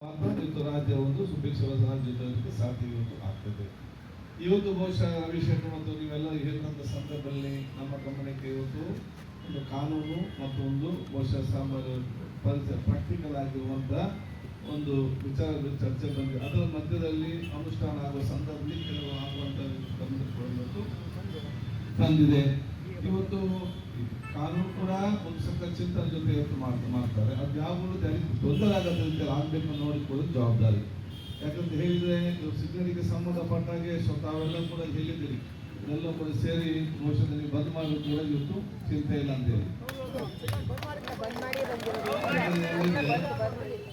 ಮಾತ್ರ ರಾಜ್ಯ ಒಂದು ಸುಭಿಕ್ಷವಾದ ರಾಜ್ಯ ಇರೋದಕ್ಕೆ ಸಾಧ್ಯ ಇವತ್ತು ಆಗ್ತದೆ. ಇವತ್ತು ಬಹುಶಃ ರವಿಶಂಕರ್ ಮತ್ತು ನೀವೆಲ್ಲ ಹೇಳಿದಂಥ ಸಂದರ್ಭದಲ್ಲಿ ನಮ್ಮ ಗಮನಕ್ಕೆ ಇವತ್ತು ಒಂದು ಕಾನೂನು ಮತ್ತು ಒಂದು ಬಹುಶಃ ಪ್ರಾಕ್ಟಿಕಲ್ ಆಗಿರುವಂಥ ಒಂದು ವಿಚಾರಗಳು ಚರ್ಚೆ ಬಂದಿದೆ. ಅದರ ಮಧ್ಯದಲ್ಲಿ ಅನುಷ್ಠಾನ ಆಗುವ ಸಂದರ್ಭದಲ್ಲಿ ಕೆಲವು ಆಗುವಂಥ ಗಮನಕ್ಕೆ ತಂದಿದೆ. ಇವತ್ತು ಕಾನೂನು ಕೂಡ ಒಂದು ಸ್ವಲ್ಪ ಚಿಂತನೆ ಜೊತೆ ಇವತ್ತು ಮಾಡ್ತಾರೆ. ಅದು ಯಾವಾಗಲೂ ಜನರಿಗೆ ತೊಂದರೆ ಆಗದ ರೀತಿ ಆಗಬೇಕು ನೋಡಿಕೊಳ್ಳೋದು ಜವಾಬ್ದಾರಿ. ಯಾಕಂತ ಹೇಳಿದ್ರೆ ಸಿಗ್ನಲಿಗೆ ಸಂಬಂಧಪಟ್ಟಾಗೆ ತಾವೆಲ್ಲ ಕೂಡ ಹೇಳಿದ್ದೀರಿ, ಎಲ್ಲ ಕೂಡ ಸೇರಿ ಮೋಷದಲ್ಲಿ ಬಂದ್ ಮಾಡೋದು ಕೂಡ ಇವತ್ತು ಚಿಂತೆ ಇಲ್ಲ ಅಂತೇಳಿ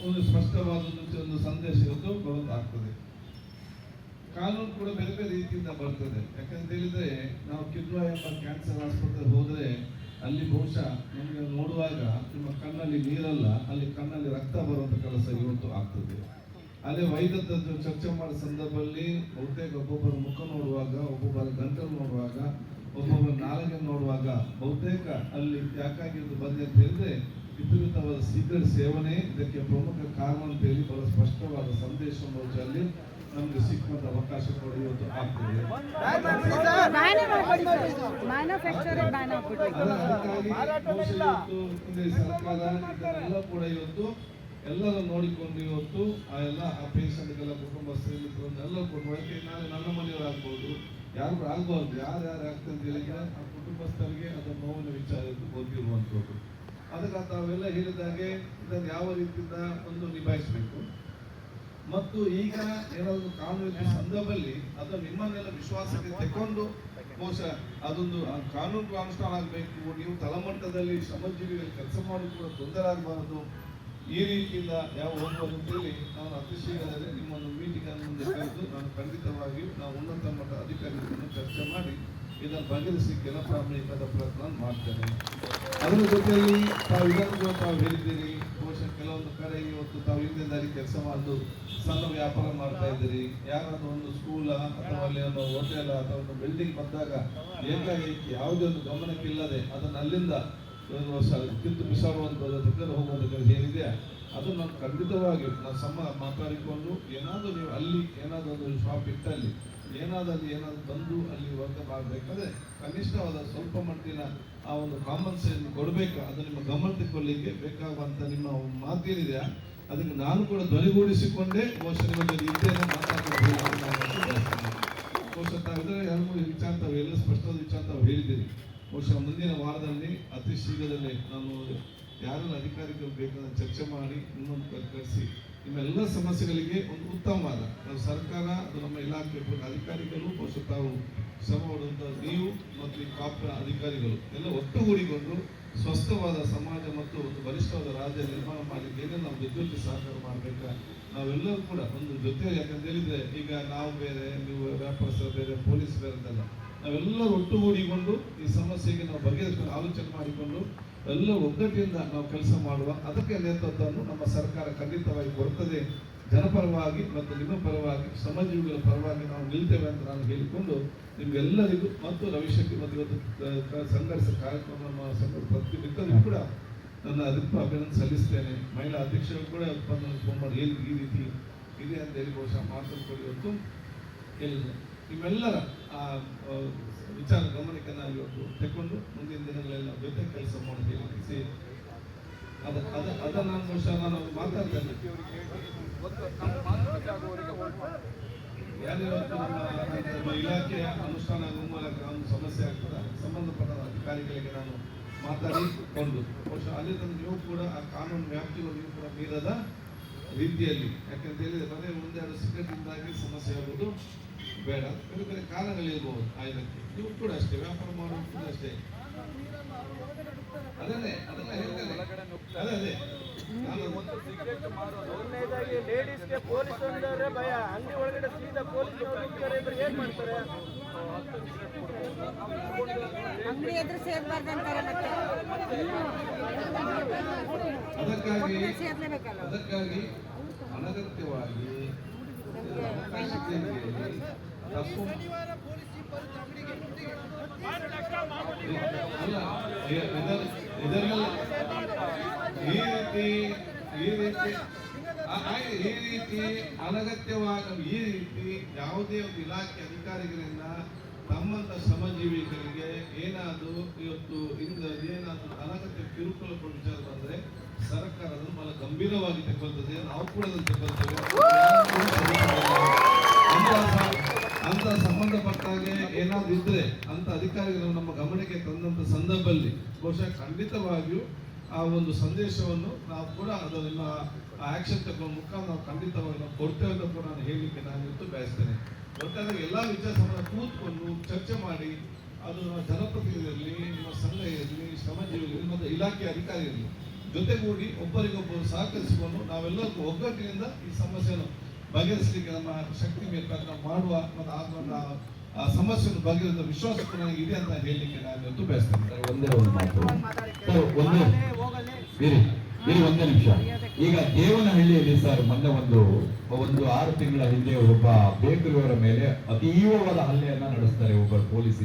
ಒಂದು ಸ್ಪಷ್ಟವಾದ ಒಂದು ಸಂದೇಶ ಇವತ್ತು ಬರೋದಾಗ್ತದೆ. ಕಾನೂನು ಕೂಡ ಬೇರೆ ಬೇರೆ ರೀತಿಯಿಂದ ಬರ್ತದೆ. ಯಾಕಂತ ಹೇಳಿದ್ರೆ ನಾವು ಕಿದ್ವಾ ಎಂಬ ಕ್ಯಾನ್ಸರ್ ಆಸ್ಪತ್ರೆಗೆ ಹೋದ್ರೆ ಅಲ್ಲಿ ಬಹುಶಃ ನಮಗೆ ನೋಡುವಾಗ ನಿಮ್ಮ ಕಣ್ಣಲ್ಲಿ ನೀರಲ್ಲ, ಅಲ್ಲಿ ಕಣ್ಣಲ್ಲಿ ರಕ್ತ ಬರುವಂತ ಕೆಲಸ ಇವತ್ತು ಆಗ್ತದೆ. ಅದೇ ವೈದ್ಯದ ಚರ್ಚೆ ಮಾಡೋ ಸಂದರ್ಭದಲ್ಲಿ ಬಹುತೇಕ ಒಬ್ಬೊಬ್ಬರ ಮುಖ ನೋಡುವಾಗ, ಒಬ್ಬೊಬ್ಬರ ಗಂಟಲು ನೋಡುವಾಗ, ಒಬ್ಬೊಬ್ಬರ ನಾಲಿಗೆ ನೋಡುವಾಗ ಬಹುತೇಕ ಅಲ್ಲಿ ಯಾಕಾಗಿ ಬಂದೆ ಅಂತ ಹೇಳಿದ್ರೆ ವಿಪರೀತವಾದ ಸಿಗರೇಟ್ ಸೇವನೆ ಇದಕ್ಕೆ ಪ್ರಮುಖ ಕಾರಣ ಅಂತ ಹೇಳಿ ಬಹಳ ಸ್ಪಷ್ಟವಾದ ಸಂದೇಶ ಅಲ್ಲಿ ನಮ್ಗೆ ಸಿಕ್ಕಂತ ಅವಕಾಶ ಕೂಡ ಇವತ್ತು ಆಗ್ತದೆ. ಸರ್ಕಾರ ಇದನ್ನೆಲ್ಲ ಕೂಡ ಇವತ್ತು ಎಲ್ಲರೂ ನೋಡಿಕೊಂಡು ಇವತ್ತು ಆ ಎಲ್ಲ ಆ ಪೇಷಂಟ್ಗೆಲ್ಲ ಕುಟುಂಬಸ್ಥರು ಎಲ್ಲ ಕೊಟ್ಟು ನಾಳೆ ನನ್ನ ಮನೆಯವರಾಗ್ಬೋದು, ಯಾರು ಆಗ್ಬಾರ್ದು, ಯಾರು ಆಗ್ತದೆ ಅಂತ ಹೇಳಿದ್ರೆ ಆ ಕುಟುಂಬಸ್ಥರಿಗೆ ಅದರ ನೋವಿನ ವಿಚಾರ ಗೊತ್ತಿರುವಂಥದ್ದು. ಅದಕ್ಕೆ ತಾವೆಲ್ಲ ಹೇಳಿದಾಗೆ ಇದನ್ನು ಯಾವ ರೀತಿಯಿಂದ ಒಂದು ನಿಭಾಯಿಸಬೇಕು ಮತ್ತು ಈಗ ಏನಾದರೂ ಕಾನೂನಿನ ಸಂದರ್ಭದಲ್ಲಿ ಅದು ನಿಮ್ಮನ್ನೆಲ್ಲ ವಿಶ್ವಾಸಕ್ಕೆ ತೆಕ್ಕೊಂಡು ಬಹುಶಃ ಅದೊಂದು ಕಾನೂನು ಅನುಷ್ಠಾನ ಆಗಬೇಕು. ನೀವು ತಳಮಟ್ಟದಲ್ಲಿ ಶ್ರಮಜೀವಿಗಳು ಕೆಲಸ ಮಾಡೋದು ಕೂಡ ತೊಂದರೆ ಆಗಬಾರದು. ಈ ರೀತಿಯಿಂದ ಯಾವ ಹೋಗ್ಬೋದು ಅಂತೇಳಿ ನಾನು ಅತಿ ಶೀಘ್ರದಲ್ಲಿ ನಿಮ್ಮನ್ನು ಮೀಟಿಂಗ್ ಅನ್ನು ಮುಂದೆ ಕರೆದು ನಾನು ಖಂಡಿತವಾಗಿಯೂ ನಾವು ಉನ್ನತ ಮಟ್ಟದ ಅಧಿಕಾರಿಗಳನ್ನು ಚರ್ಚೆ ಮಾಡಿ ಇದನ್ನು ಬಗೆಹರಿಸಲಿಕ್ಕೆ ಎಲ್ಲ ಪ್ರಾಮಾಣಿಕವಾದ ಪ್ರಯತ್ನ ಮಾಡ್ತೇನೆ. ಅದರ ಜೊತೆಯಲ್ಲಿ ತಾವು ಇದನ್ನು ತಾವು ಹೇಳಿದ್ದೀರಿ, ಬಹುಶಃ ಕೆಲವೊಂದು ಕಡೆ ಇವತ್ತು ತಾವು ಹಿಂದಿನ ದಾರಿ ಕೆಲಸ ಮಾಡೋದು ಸಣ್ಣ ವ್ಯಾಪಾರ ಮಾಡ್ತಾ ಇದ್ದೀರಿ. ಯಾರಾದ್ರೂ ಒಂದು ಸ್ಕೂಲ ಅಥವಾ ಅಲ್ಲಿ ಒಂದು ಹೋಟೆಲ್ ಅಥವಾ ಒಂದು ಬಿಲ್ಡಿಂಗ್ ಬಂದಾಗ ಏಕಾಏಕಿ ಯಾವುದೇ ಒಂದು ಗಮನಕ್ಕಿಲ್ಲದೆ ಅದನ್ನು ಅಲ್ಲಿಂದ ಕಿತ್ತು ಬಿಸಾಡುವಂಥದ್ದು ತೆಗೆದು ಹೋಗುವಂಥ ಏನಿದೆ ಅದನ್ನು ನಾವು ಖಂಡಿತವಾಗಿ ನಾವು ಮಾತಾಡಿಕೊಂಡು ಏನಾದರೂ ನೀವು ಅಲ್ಲಿ ಏನಾದರೂ ಒಂದು ಶಾಪ್ ಇಟ್ಟಲ್ಲಿ ಏನಾದರೂ ಬಂದು ಅಲ್ಲಿ ವರ್ಗ ಮಾಡಬೇಕಾದ್ರೆ ಕನಿಷ್ಠವಾದ ಸ್ವಲ್ಪ ಮಟ್ಟಿನ ಆ ಒಂದು ಕಾಮನ್ ಸೆನ್ಸ್ ಕೊಡಬೇಕು. ಅದು ನಿಮ್ಮ ಗಮನಕ್ಕೆ ಕೊಡಲಿಕ್ಕೆ ಬೇಕಾಗುವಂಥ ನಿಮ್ಮ ಮಾತೇನಿದೆ ಅದಕ್ಕೆ ನಾನು ಕೂಡ ಧ್ವನಿಗೂಡಿಸಿಕೊಂಡೇ ಬಹುಶಃ ನಿಮ್ಮ ಜೊತೆ ಇದ್ದೇನೆ ಮಾತಾಡ್ಕೊಂಡು ಬಹುಶಃ ತಾವಿದ್ರೆ ಎರಡು ಮೂರು ವಿಚಾರ ತಾವು ಎಲ್ಲ ಸ್ಪಷ್ಟವಾದ ವಿಚಾರ ತಾವು ಹೇಳಿದ್ದೀರಿ. ಬಹುಶಃ ಮುಂದಿನ ವಾರದಲ್ಲಿ ಅತಿ ಶೀಘ್ರದಲ್ಲೇ ನಾನು ಯಾರೆಲ್ಲ ಅಧಿಕಾರಿಗಳು ಬೇಕಾದ ಚರ್ಚೆ ಮಾಡಿ ಇನ್ನೊಂದು ಕರೆಸಿ ನಿಮ್ಮೆಲ್ಲ ಸಮಸ್ಯೆಗಳಿಗೆ ಒಂದು ಉತ್ತಮವಾದ ನಾವು ಸರ್ಕಾರ ಅದು ನಮ್ಮ ಇಲಾಖೆ ಅಧಿಕಾರಿಗಳು ಬಹುಶಃ ತಾವು ಶ್ರಮ ಪಡುವಂಥ ನೀವು ಮತ್ತು ಈ ಕಾಪ ಅಧಿಕಾರಿಗಳು ಎಲ್ಲ ಒಟ್ಟುಗೂಡಿಕೊಂಡು ಸ್ವಸ್ಥವಾದ ಸಮಾಜ ಮತ್ತು ಒಂದು ಬಲಿಷ್ಠವಾದ ರಾಜ್ಯ ನಿರ್ಮಾಣ ಮಾಡಲಿಕ್ಕೆ ಏನೇನು ನಾವು ಜೊತೆ ಸಹಕಾರ ಮಾಡಬೇಕಾ ನಾವೆಲ್ಲರೂ ಕೂಡ ಒಂದು ಜೊತೆ. ಯಾಕಂತ ಹೇಳಿದ್ರೆ ಈಗ ನಾವು ಬೇರೆ, ನೀವು ವ್ಯಾಪಾರಸ್ಥರು ಬೇರೆ, ಪೊಲೀಸ್ ಬೇರೆ ಅಂತಲ್ಲ, ನಾವೆಲ್ಲರೂ ಒಟ್ಟುಗೂಡಿಕೊಂಡು ಈ ಸಮಸ್ಯೆಗೆ ನಾವು ಬಗೆಹರಿಸಿಕೊಂಡು ಆಲೋಚನೆ ಮಾಡಿಕೊಂಡು ಎಲ್ಲ ಒಗ್ಗಟ್ಟಿನಿಂದ ನಾವು ಕೆಲಸ ಮಾಡುವ ಅದಕ್ಕೆ ನೇತೃತ್ವವನ್ನು ನಮ್ಮ ಸರ್ಕಾರ ಖಂಡಿತವಾಗಿ ಕೊಡ್ತದೆ. ಜನಪರವಾಗಿ ಮತ್ತು ನಿಮ್ಮ ಪರವಾಗಿ ಶ್ರಮಜೀವಿಗಳ ಪರವಾಗಿ ನಾವು ನಿಲ್ತೇವೆ ಅಂತ ನಾನು ಹೇಳಿಕೊಂಡು ನಿಮ್ಗೆಲ್ಲರಿಗೂ ಮತ್ತು ರವಿಶಂಕರ್ ಮತ್ತು ಇವತ್ತು ಸಂಘರ್ಷ ಕಾರ್ಯಕ್ರಮ ಪ್ರತಿನಿತ್ಯವೂ ಕೂಡ ನನ್ನ ಅಭಿನಂದನೆ ಸಲ್ಲಿಸ್ತೇನೆ. ಮಹಿಳಾ ಅಧ್ಯಕ್ಷರು ಕೂಡ ಫೋನ್ ಮಾಡಿ ಈ ರೀತಿ ಇದೆ ಅಂತ ಹೇಳಿ ಬಹುಶಃ ಮಾತನಾಡಿ ಇವತ್ತು ಹೇಳಿದೆ. ನಿಮ್ಮೆಲ್ಲರ ಆ ವಿಚಾರ ಗಮನಕ್ಕೆ ನಾವು ಇವತ್ತು ತೆಕ್ಕೊಂಡು ಮುಂದಿನ ದಿನಗಳಲ್ಲಿ ನಾವು ಜೊತೆ ಕೆಲಸ ಮಾಡಿ ಅದನ್ನು ನಾನು ಬಹುಶಃ ನಾನು ಮಾತಾಡ್ತೇನೆ. ಯಾರಿವತ್ತು ನಮ್ಮ ಇಲಾಖೆಯ ಅನುಷ್ಠಾನ ಆಗುವ ಮೂಲಕ ಒಂದು ಸಮಸ್ಯೆ ಆಗ್ತದೆ ಸಂಬಂಧಪಟ್ಟ ಅಧಿಕಾರಿಗಳಿಗೆ ನಾನು ಮಾತಾಡಿಕೊಂಡು ಬಹುಶಃ ಅಲ್ಲಿ ನೀವು ಕೂಡ ಆ ಕಾನೂನು ವ್ಯಾಪ್ತಿಗಳು ನೀವು ಕೂಡ ಮೀರದ ರೀತಿಯಲ್ಲಿ, ಯಾಕಂತ ಹೇಳಿದ್ರೆ ಮನೆ ಮುಂದೆ ಅದು ಸಿಗರೇಟಿಂದಾಗಿ ಸಮಸ್ಯೆ ಆಗೋದು ಬೇಡ. ಬೇರೆ ಬೇರೆ ಕಾರಣಗಳಿರ್ಬೋದು ಇದಕ್ಕೆ. ನೀವು ಕೂಡ ಅಷ್ಟೇ ವ್ಯಾಪಾರ ಮಾಡೋದು ಕೂಡ ಅಷ್ಟೇ. ಅದೇ ಅದೆಲ್ಲ ಹೇಳ್ತೇನೆ. ಅದೇ ಲೇಡೀಸ್ಗೆ ಪೊಲೀಸ್ ಅಂದ್ರೆ ಭಯ. ಅಂಗಡಿ ಒಳಗಡೆ ಸೀದಾ ಪೊಲೀಸ್ ಏನ್ ಮಾಡ್ತಾರೆ? ಅಂಗಡಿ ಎದುರು ಸೇರ್ಬಾರ್ದು ಅಂತಾರೆ. ಅದಕ್ಕಾಗಿ ಅನಗತ್ಯವಾಗಿ ಈ ರೀತಿ ರೀತಿ ಅನಗತ್ಯವಾಗಿ ಈ ರೀತಿ ಯಾವುದೇ ಒಂದು ಇಲಾಖೆ ಅಧಿಕಾರಿಗಳಿಂದ ತಮ್ಮಂತ ಶ್ರಮಜೀವಿಗಳಿಗೆ ಏನಾದರೂ ಇವತ್ತು ಏನಾದರೂ ಅನಗತ್ಯ ಕಿರುಕುಳ ಕೊಡುವ ವಿಚಾರ ಬಂದ್ರೆ ಸರ್ಕಾರ ಅದನ್ನು ಬಹಳ ಗಂಭೀರವಾಗಿ ತಗೊಳ್ತದೆ. ನಾವು ಕೂಡ ಅದನ್ನು ತಗೊಳ್ತೇವೆ. ಅಂತ ಸಂಬಂಧಪಟ್ಟಾಗೆ ಏನಾದ್ರು ಇದ್ರೆ ಅಂತ ಅಧಿಕಾರಿಗಳು ನಮ್ಮ ಗಮನಕ್ಕೆ ತಂದಂತ ಸಂದರ್ಭದಲ್ಲಿ ಬಹುಶಃ ಖಂಡಿತವಾಗಿಯೂ ಆ ಒಂದು ಸಂದೇಶವನ್ನು ನಾವು ಕೂಡ ಅದನ್ನ ಆಕ್ಷನ್ ತಗೊಳ್ಳೋ ಮುಖಾಂತರ ನಾವು ಖಂಡಿತವಾಗಿ ನಾವು ಕೊಡ್ತೇವೆ ಅಂತ ಕೂಡ ನಾನು ಹೇಳಲಿಕ್ಕೆ ನಾನು ಇವತ್ತು ಬಯಸ್ತೇನೆ. ಒಟ್ಟಾರೆ ಎಲ್ಲಾ ವಿಚಾರ ಸಂಬಂಧ ಕೂತ್ಕೊಂಡು ಚರ್ಚೆ ಮಾಡಿ ಅದು ಜನಪ್ರತಿನಿಧಿಯಲ್ಲಿ ನಿಮ್ಮ ಸಂಘ ಇರಲಿ, ಶ್ರಮಜೀವಿಗಳು ಮತ್ತು ಇಲಾಖೆ ಅಧಿಕಾರಿ ಇರಲಿ ಜೊತೆಗೂಡಿ ಒಬ್ಬರಿಗೊಬ್ಬರು ಸಹಕರಿಸಿಕೊಂಡು ನಾವೆಲ್ಲರಿಗೂ ಒಗ್ಗಟ್ಟಿನಿಂದ ಈ ಸಮಸ್ಯೆಯನ್ನು ಬಗೆಹರಿಸಲಿಕ್ಕೆ ನಮ್ಮ ಶಕ್ತಿ ಬೇಕಾದ ನಾವು ಮಾಡುವ ಮತ್ತು ಆ ಸಮಸ್ಯೆಯನ್ನು ಬಗೆಹರಿಸುವ ವಿಶ್ವಾಸ ಕೂಡ ನನಗೆ ಇದೆ ಅಂತ ಹೇಳಲಿಕ್ಕೆ ನಾನು ಇವತ್ತು ಬಯಸ್ತೇನೆ. ಒಂದೇ ಒಂದು ಮಾತು ಒಂದೇ ನಿಮಿಷ. ಈಗ ದೇವನಹಳ್ಳಿಯಲ್ಲಿ ಸರ್ ಮೊನ್ನೆ ಒಂದು 6 ತಿಂಗಳ ಹಿಂದೆ ಒಬ್ಬ ಬೇಕರಿಯವರ ಮೇಲೆ ಅತೀವವಾದ ಹಲ್ಲೆಯನ್ನ ನಡೆಸ್ತಾರೆ ಒಬ್ಬ ಪೊಲೀಸ್